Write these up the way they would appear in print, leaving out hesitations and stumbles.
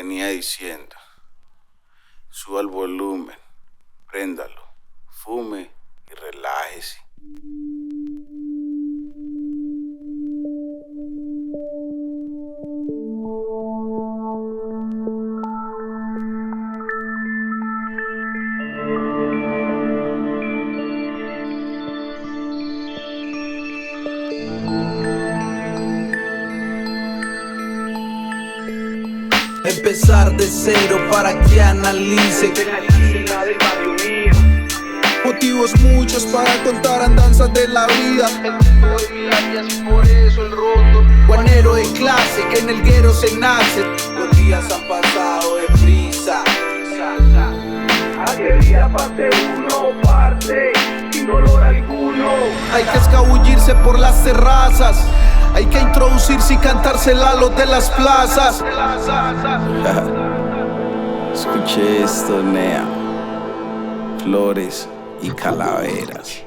venía diciendo, suba el volumen, préndalo, fume y relájese. Empezar de cero para que analice. En la esquina del barrio mío. Motivos muchos para contar andanzas de la vida. El tipo de milarias, por eso el roto. Guanero de clase que en el guero se nace. Los días han pasado deprisa. Aquel día parte uno, parte sin dolor alguno. Hay que escabullirse por las terrazas. Hay que introducirse y cantársela a los de las plazas. Escuché esto, Nea. Flores y calaveras.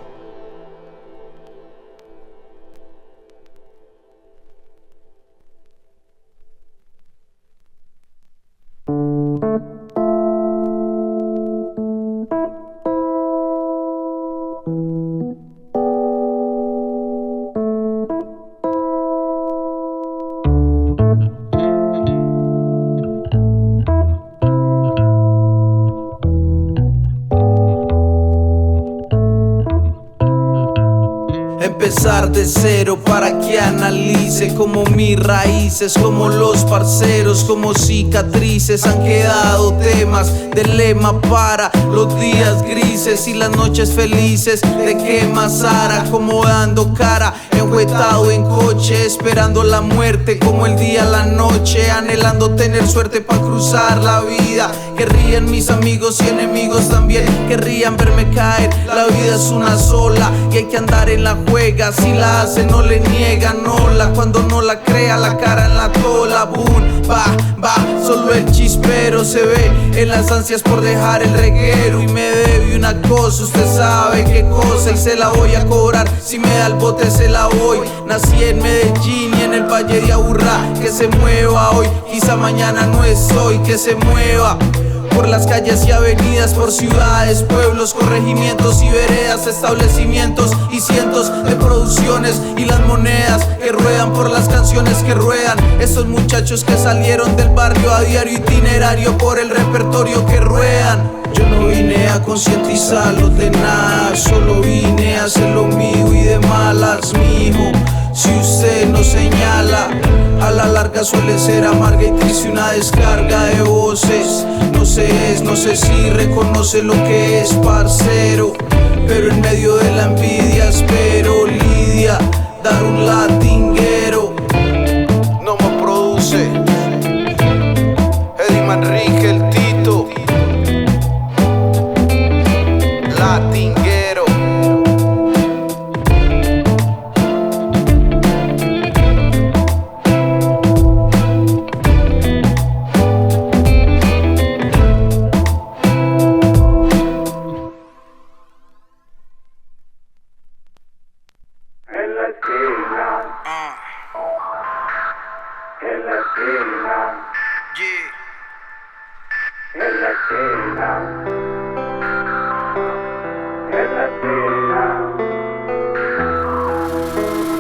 Empezar de cero para que analice como mis raíces, como los parceros, como cicatrices han quedado temas del lema para los días grises y las noches felices de quema Sara, como dando cara, enjuetado en coche, esperando la muerte como el día a la noche, anhelando tener suerte para cruzar la vida. Querrían mis amigos y enemigos también, querrían verme caer. La vida es una sola y hay que andar en la juega. Si la hace no le niegan hola, cuando no la crea la cara en la tola. Boom, va, solo el chispero se ve en las ansias por dejar el reguero. Y me debe una cosa, usted sabe qué cosa, y se la voy a cobrar. Si me da el bote se la voy. Nací en Medellín y en el Valle de Aburrá. Que se mueva hoy, quizá mañana no es hoy. Que se mueva por las calles y avenidas, por ciudades, pueblos, corregimientos y veredas, establecimientos y cientos de producciones y las monedas que ruedan por las canciones que ruedan. Esos muchachos que salieron del barrio a diario itinerario por el repertorio que ruedan. Yo no vine a concientizarlos de nada, solo vine a hacer lo mío y de malas, mijo. Si usted no señala, a la larga suele ser amarga y triste una descarga de voces. No sé si reconoce lo que es parcero, pero en medio de la envidia espero lidia dar un latinguero. No me produce Eddie Manrique, el Tito latinguero. En la esquina. En la esquina. En la esquina. En la esquina.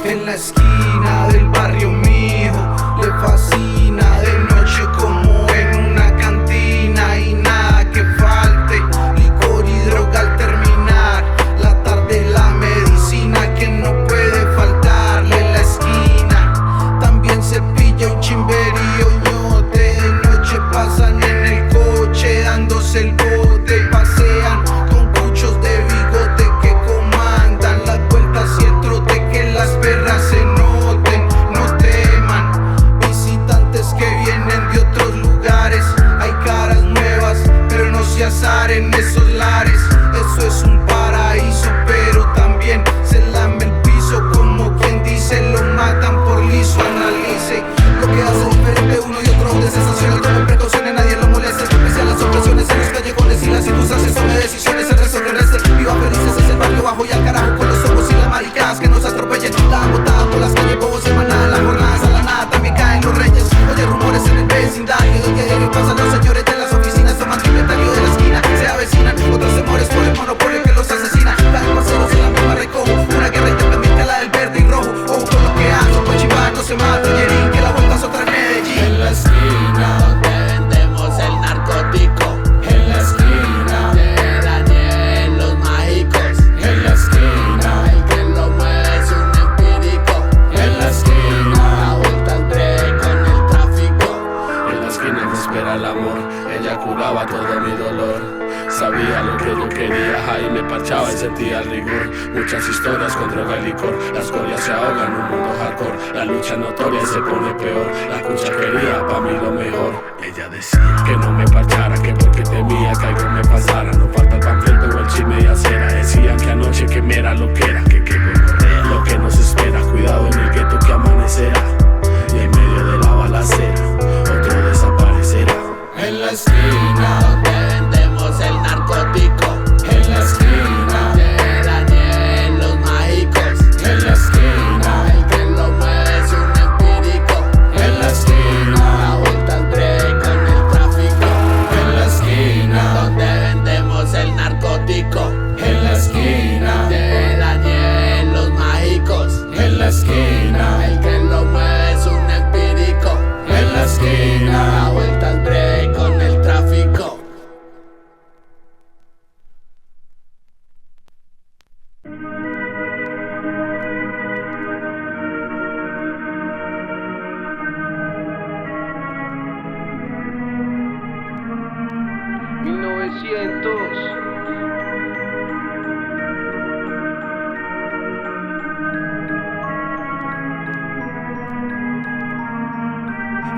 En la esquina del barrio mío le fascina de noche como en una cantina y nada que falte, licor y droga al terminar la tarde, la medicina que no puede faltarle. En la esquina también se pilla un chimberío ñote, de noche pasan en el coche dándose el bote, pasean con cuchos de bigote que comandan las vueltas y el trote que las perras se notan. fumaba y me parchaba y sentía el rigor. Muchas historias con droga y licor, las corias se ahogan en un mundo hardcore. La lucha notoria y se pone peor, la cucha quería pa' mí lo mejor. Ella decía que no me parchara, que porque temía que algo me pasara. No falta el panfleto o el chisme y acera. Decían que anoche que me era lo que era, que lo que nos espera. Cuidado en el gueto que amanecerá, y en medio de la balacera otro desaparecerá. En la esquina donde vendemos el narcótico, en la esquina de Daniel los mágicos, en la esquina el que lo mueve es un empírico, en la esquina la vuelta al break con el tráfico, en la esquina donde vendemos el narcótico, en la esquina de Daniel los mágicos, en la esquina el que lo mueve es un empírico, en la esquina la vuelta al break con el tráfico.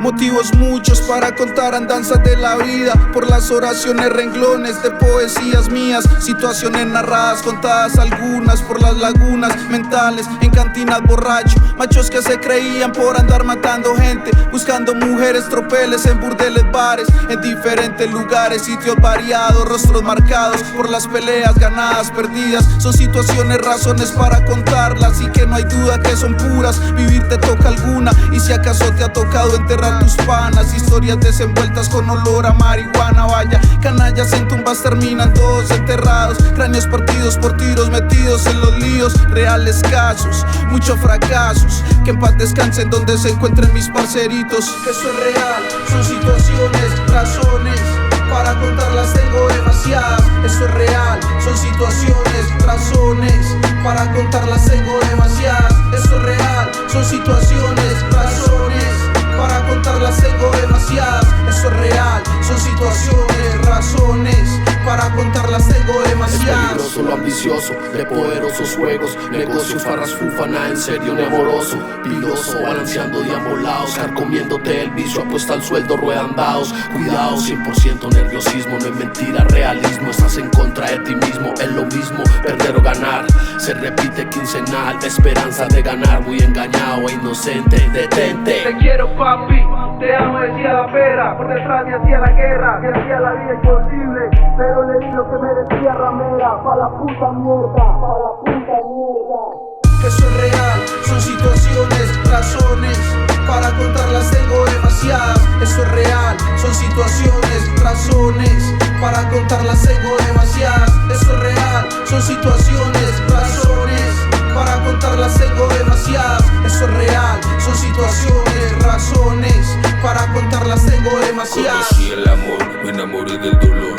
Motivos muchos para contar andanzas de la vida, por las oraciones, renglones de poesías mías, situaciones narradas, contadas algunas por las lagunas mentales, en cantinas borracho, machos que se creían por andar matando gente, buscando mujeres, tropeles en burdeles, bares, en diferentes lugares, sitios variados, rostros marcados por las peleas ganadas, perdidas, son situaciones, razones para contarlas y que no hay duda que son puras, vivir te toca alguna y si acaso te ha tocado enterrar tus panas, historias desenvueltas con olor a marihuana, vaya, canallas en tumbas terminan todos enterrados, cráneos partidos por tiros metidos en los líos, reales casos, muchos fracasos, que en paz descansen donde se encuentren mis parceritos, eso es real, son situaciones, razones, para contarlas tengo demasiadas, eso es real, son situaciones, razones, para contarlas tengo demasiadas, eso es real, son situaciones, razones, para contarlas tengo demasiadas, eso es real, son situaciones, razones, para contarlas tengo demasiadas. Es peligroso lo ambicioso, de poderosos juegos, negocios, farras, fufa, nada en serio ni amoroso, piloso, balanceando diambolados, carcomiéndote el vicio, apuesta al sueldo, ruedan dados, cuidado, 100% nerviosismo, no es mentira, realismo, estás en contra de ti mismo, es lo mismo, perder o ganar, se repite quincenal, esperanza de ganar, muy engañado e inocente, detente. Te quiero papi, te amo decía la perra, por detrás me hacía la guerra, me hacía la vida imposible, pero le di lo que me decía ramera, pa' la puta mierda, pa' la puta mierda. Eso es real, son situaciones, razones, para contarlas tengo demasiadas, eso es real, son situaciones, razones, para contarlas tengo demasiadas, eso es real, son situaciones, razones, para contarlas tengo demasiadas, eso es real, son situaciones, razones, para contarlas tengo demasiadas. Conocí el amor, me enamoré del dolor,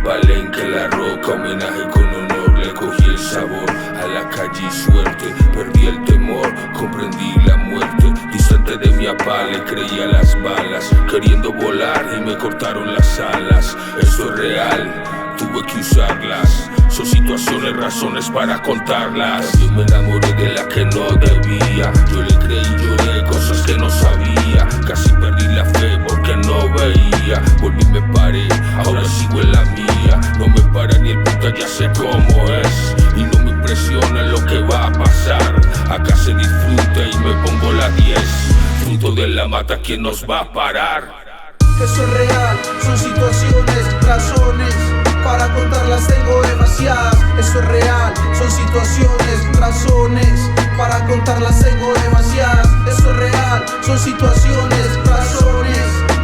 Palenque, La Roca, homenaje con honor, le cogí el sabor a la calle y suerte, perdí el temor, comprendí la muerte, distante de mi papá le creía las balas, queriendo volar y me cortaron las alas, eso es real, tuve que usarlas, son situaciones, razones para contarlas. También me enamoré de la que no debía, yo le creí, lloré cosas que no sabía, casi perdí la fe porque no veía, volví y me paré, ahora sigo en la mía, no me para ni el puta, ya sé cómo es, y no me impresiona lo que va a pasar, acá se disfruta y me pongo la 10, fruto de la mata, ¿quién nos va a parar? Eso es real, son situaciones, razones, para contarlas tengo demasiadas, eso es real, son situaciones, razones, para contarlas tengo demasiadas, eso es real, son situaciones, razones,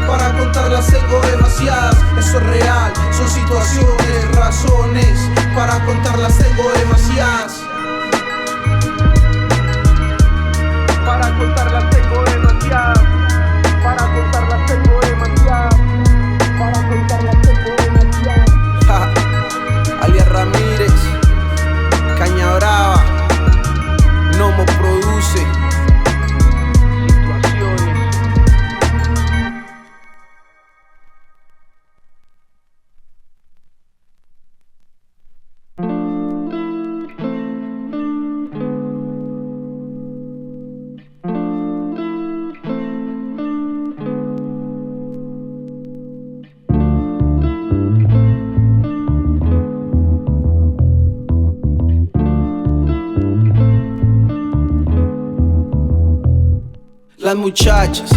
para contarlas tengo demasiadas, eso es real, son situaciones, razones, para contarlas tengo demasiadas. Para contarlas tengo demasiadas, para contarlas tengo demasiadas, para contarlas tengo demasiadas. Alias Ramírez, Caña Brava, Nomo produce. Situaciones. Las muchachas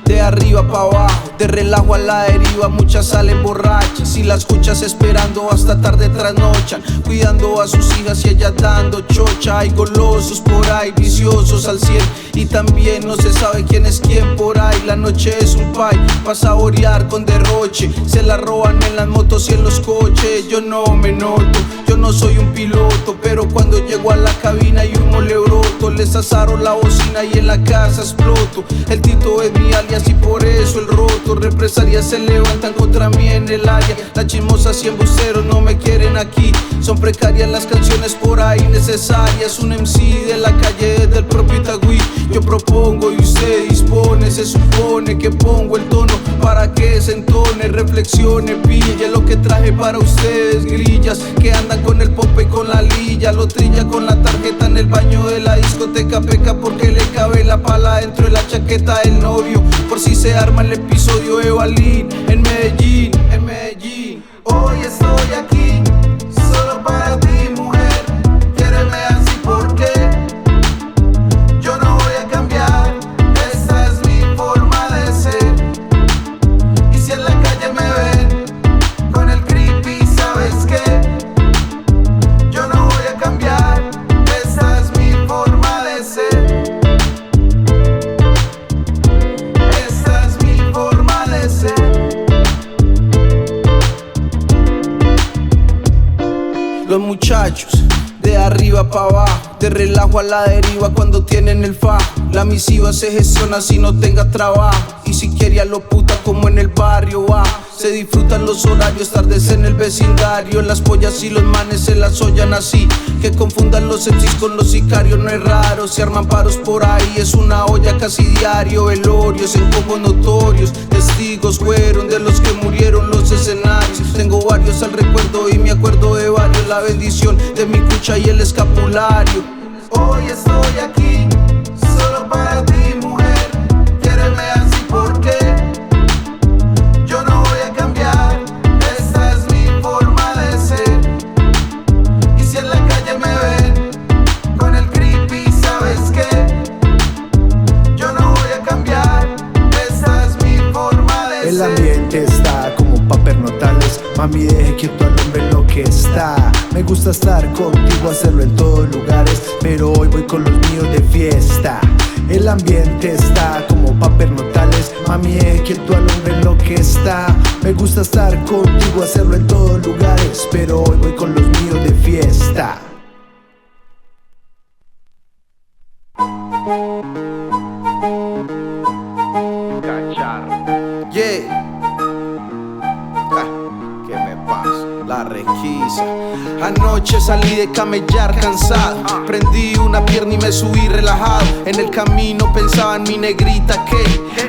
de arriba para abajo, de relajo a la deriva, muchas salen borrachas y las escuchas esperando hasta tarde trasnochan, cuidando a sus hijas y ellas dando chocha. Hay golosos por ahí, viciosos al 100 y también no se sabe quién es quién por ahí. La noche es un pay pa' saborear con derroche, se la roban en las motos y en los coches. Yo no me noto, yo no soy un piloto, pero cuando llego a la cabina y humo le broto, les azaro la bocina y en la casa exploto. El Tito es mi alias y por eso el roto. Represalias se levantan contra mí en el área. Las chismosas y embusteros no me quieren aquí. Son precarias las canciones por ahí necesarias. Un MC de la calle desde el propio Itagüí. Yo propongo y usted dispone. Se supone que pongo el tono para que se entone, reflexione, pille lo que traje para ustedes, grillas que andan con el pope y con la lilla. Lo trilla con la tarjeta en el baño de la discoteca, peca porque le cabe la pala dentro de la chaqueta del novio, por si se arma el episodio de Balín en Medellín, en Medellín. Hoy estoy aquí solo para ti, mujer. Quiéreme así porque yo no voy a cambiar. Esta es mi forma de ser. Y si en la calle me ven con el creepy, ¿sabes qué? Yo no voy a cambiar. Esta es mi forma de ser. Esta es mi forma de ser. Los muchachos de arriba para abajo, de relajo a la deriva cuando tienen el fajo. La misiva se gestiona si no tenga trabajo, y si quiere a lo puta como en el barrio va. Se disfrutan los horarios, tardes en el vecindario. Las pollas y los manes se las ollan así, que confundan los MCs con los sicarios no es raro. Se arman paros por ahí, es una olla casi diario. Velorios en combos notorios, testigos fueron de los que murieron los escenarios. Tengo varios al recuerdo y me acuerdo de varios. La bendición de mi cucha y el escapulario. Hoy estoy aquí solo para ti, mujer. Quiéreme así porque yo no voy a cambiar. Esta es mi forma de ser. Y si en la calle me ven con el creepy, ¿sabes qué? Yo no voy a cambiar. Esta es mi forma de ser. El ambiente está como pa' pernotales. Mami, deje quieto al hombre en lo que está. Me gusta estar contigo, hacerlo en todos lugares, pero hoy voy con los míos de fiesta. El ambiente está como pa' pernotales. Mami, deje quieto al hombre en lo que está. Me gusta estar contigo, hacerlo en todos lugares, pero hoy voy con los míos de fiesta. Yeah. ¿Qué me pasa? La requisa. Anoche salí de camellar cansado, prendí una pierna y me subí relajado. En el camino pensaba en mi negrita que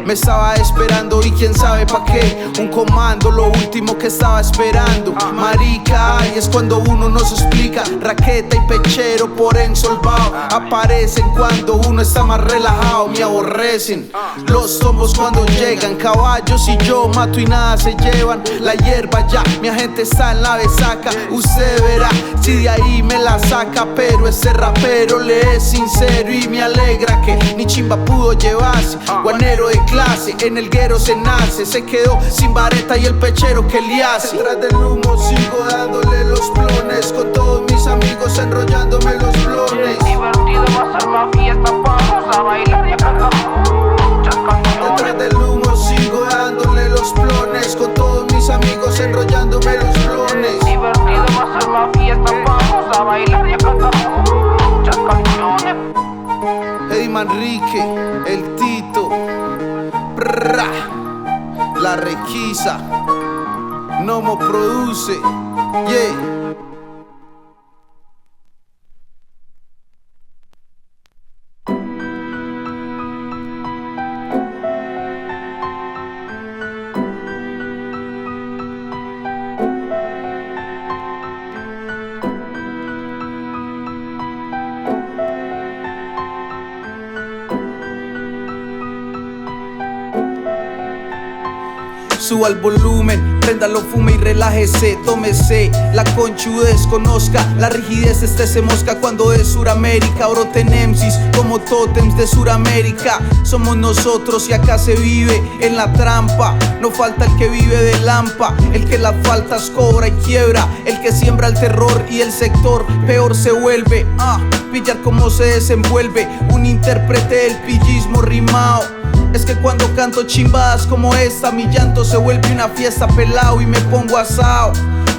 me estaba esperando y quién sabe pa' qué. Un comando, lo último que estaba esperando. Marica, ay, es cuando uno no se explica. Raqueta y pechero por ensolvado aparecen cuando uno está más relajado. Me aborrecen los tombos cuando llegan. Caballos y yo mato y nada se llevan. La hierba ya, mi agente está en la besaca. Usted verá si de ahí me la saca, pero ese rapero le es sincero y me alegra que ni chimba pudo llevarse. Guanero de clase, en el guero se nace. Se quedó sin vareta y el pechero que le hace. Detrás del humo sigo dándole los plones, con todos mis amigos enrollándome los blones. Divertido va a ser la fiesta, vamos a bailar y a cantar muchas canciones. Detrás del humo sigo dándole los plones, con todos mis amigos enrollándome los blones. Divertido va a ser la fiesta, vamos a bailar y a cantar muchas canciones. Eddie Manrique, el Tito, Prra, La Requisa, Nomo produce, yeah. Suba el volumen, préndalo, fume y relájese. Tómese la conchudez, conozca la rigidez, se mosca cuando es Suramérica. Oro tenemsis como tótems de Suramérica. Somos nosotros y acá se vive en la trampa. No falta el que vive de lampa, el que las faltas cobra y quiebra, el que siembra el terror y el sector peor se vuelve. Pillar cómo se desenvuelve un intérprete del pillismo rimao. Es que cuando canto chimbadas como esta, mi llanto se vuelve una fiesta pelao y me pongo asado.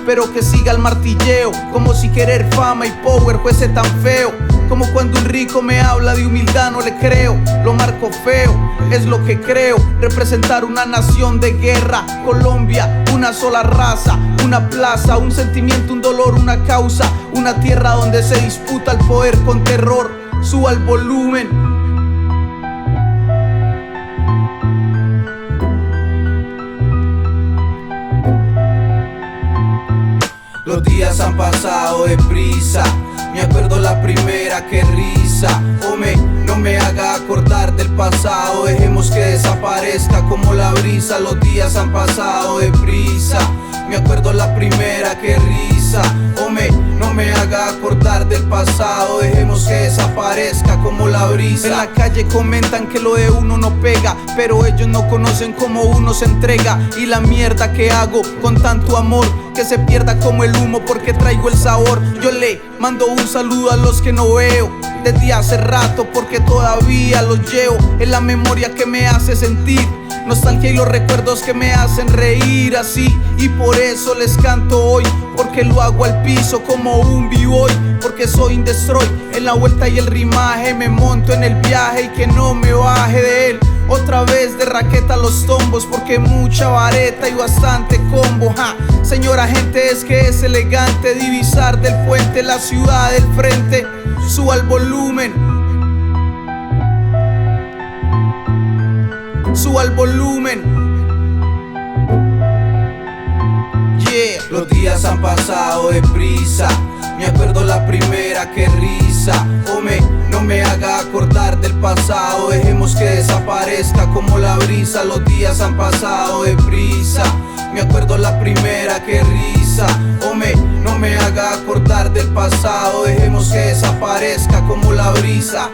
Pero que siga el martilleo, como si querer fama y power fuese tan feo. Como cuando un rico me habla de humildad, no le creo, lo marco feo, es lo que creo. Representar una nación de guerra, Colombia, una sola raza, una plaza, un sentimiento, un dolor, una causa, una tierra donde se disputa el poder con terror. Suba el volumen. Los días han pasado deprisa, me acuerdo la primera, que risa. No me haga acordar del pasado, dejemos que desaparezca como la brisa. Los días han pasado deprisa, me acuerdo la primera, que risa. No me haga acordar del pasado, dejemos que desaparezca como la brisa. En la calle comentan que lo de uno no pega, pero ellos no conocen cómo uno se entrega. Y la mierda que hago con tanto amor, que se pierda como el humo porque traigo el sabor. Yo le mando un saludo a los que no veo desde hace rato, porque todavía los llevo en la memoria que me hace sentir nostalgia y los recuerdos que me hacen reír así. Y por eso les canto hoy, porque lo hago al piso como un b-boy, porque soy un destroy. En la vuelta y el rimaje me monto en el viaje y que no me baje de él. Otra vez de raqueta a los tombos, porque mucha vareta y bastante combo. Señora gente, es que es elegante divisar del puente la ciudad del frente. Suba el volumen. Suba el volumen. Yeah. Los días han pasado deprisa, me acuerdo la primera, que risa. No me haga acordar del pasado, dejemos que desaparezca como la brisa. Los días han pasado deprisa, me acuerdo la primera, que risa. No me haga acordar del pasado, dejemos que desaparezca como la brisa.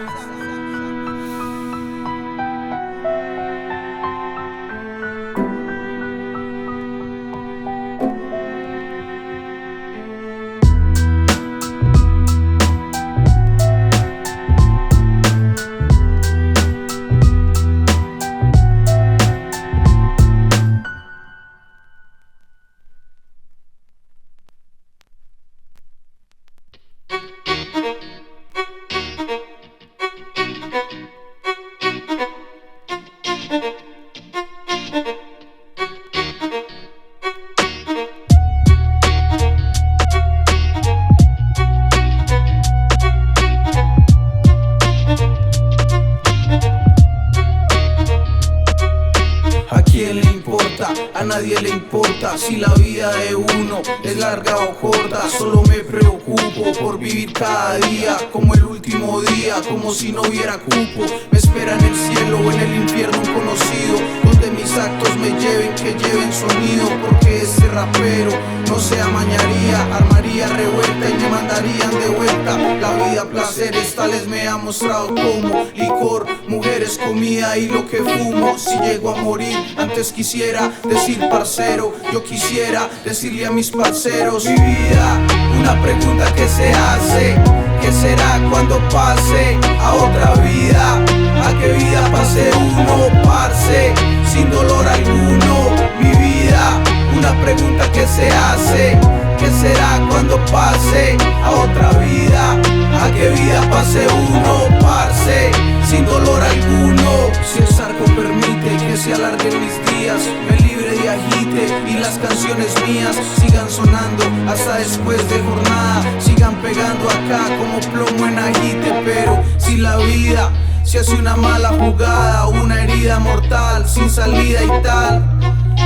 A nadie le importa si la vida de uno es larga o corta. Solo me preocupo por vivir cada día como el último día, como si no hubiera cupo. Me espera en el cielo o en el infierno un conocido, donde mis actos me lleven, que lleven sonido. Porque este rapero no se amañaría, armaría revuelta y me mandarían de vuelta. La vida placeres tales me ha mostrado como licor, mujeres, comida y lo que fumo. Si llego a morir antes quisiera decir parcero, yo quisiera decirle a mis parceros: mi vida, una pregunta que se hace, ¿qué será cuando pase a otra vida? ¿A qué vida pase uno, parce, sin dolor alguno? Mi vida, una pregunta que se hace, ¿qué será cuando pase a otra vida? ¿A qué vida pase uno, parce, sin dolor alguno? Si el zarco permite que se alarguen mis días, me libre de agite y las canciones mías sigan sonando hasta después de jornada, sigan pegando acá como plomo en agite. Pero si la vida se hace una mala jugada, una herida mortal sin salida y tal,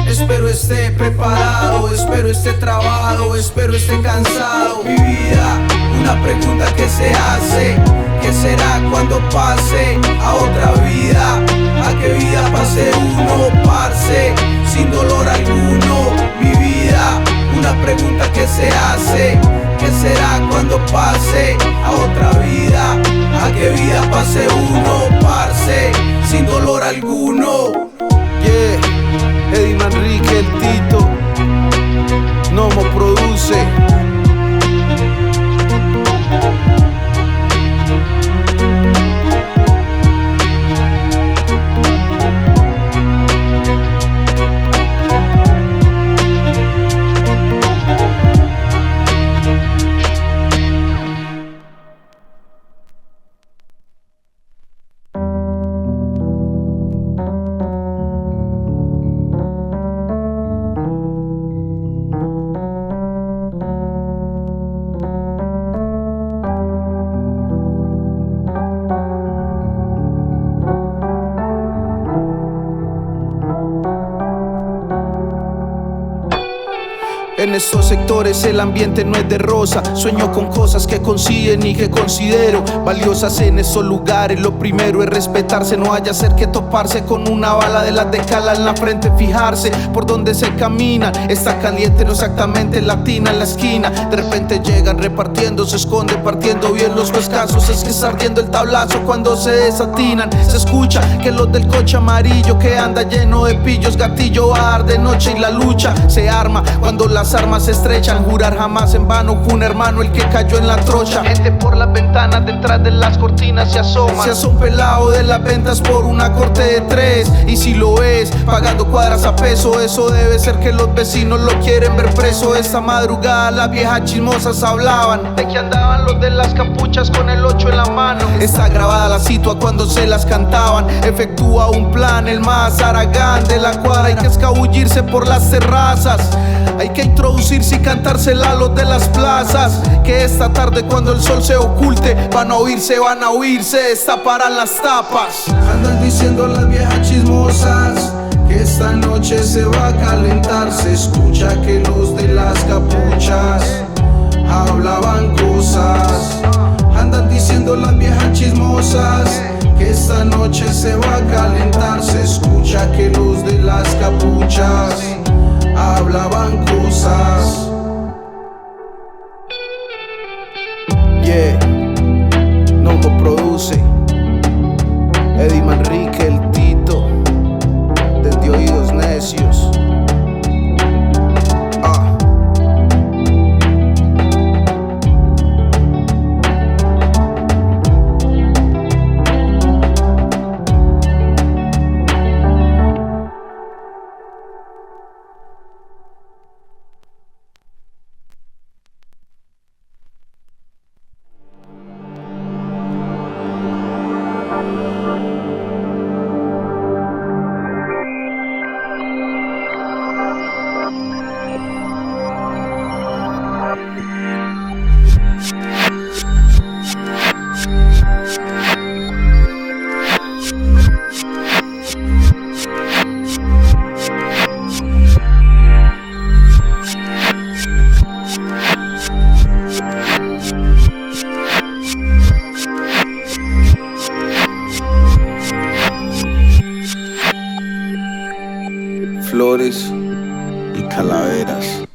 espero esté preparado, espero esté trabado, espero esté cansado. Mi vida, una pregunta que se hace, ¿qué será cuando pase a otra vida? ¿A qué vida pase uno, parce, sin dolor alguno? En estos sectores el ambiente no es de rosa. Sueño con cosas que consiguen y que considero valiosas en esos lugares. Lo primero es respetarse, no haya ser que toparse con una bala de las de cala en la frente. Fijarse por donde se camina. Está caliente, no exactamente latina en la esquina. De repente llegan repartiendo, se esconde partiendo bien los pescazos. Es que está ardiendo el tablazo cuando se desatinan. Se escucha que los del coche amarillo que anda lleno de pillos, gatillo arde noche y la lucha se arma cuando las armas se estrechan. Jurar jamás en vano, un hermano el que cayó en la trocha. Gente por las ventanas, detrás de las cortinas se asoma. Se hace un pelado de las ventas por una corte de 3. Y si lo es, pagando cuadras a peso. Eso debe ser que los vecinos lo quieren ver preso. Esta madrugada las viejas chismosas hablaban de que andaban los de las capuchas con el 8 en la mano. Está grabada la situa cuando se las cantaban. Efectúa un plan, el más aragán de la cuadra. Hay que escabullirse por las terrazas. Hay que introducirse y cantársela a los de las plazas. Que esta tarde cuando el sol se oculte van a oírse, destaparán las tapas. Andan diciendo las viejas chismosas que esta noche se va a calentar. Se escucha que los de las capuchas hablaban cosas. Andan diciendo las viejas chismosas que esta noche se va a calentar. Se escucha que los de las capuchas hablaban cosas. Yeah, Nomo produce, Eddie Manrique, el Tito, desde Oídos Necios. Flores y calaveras.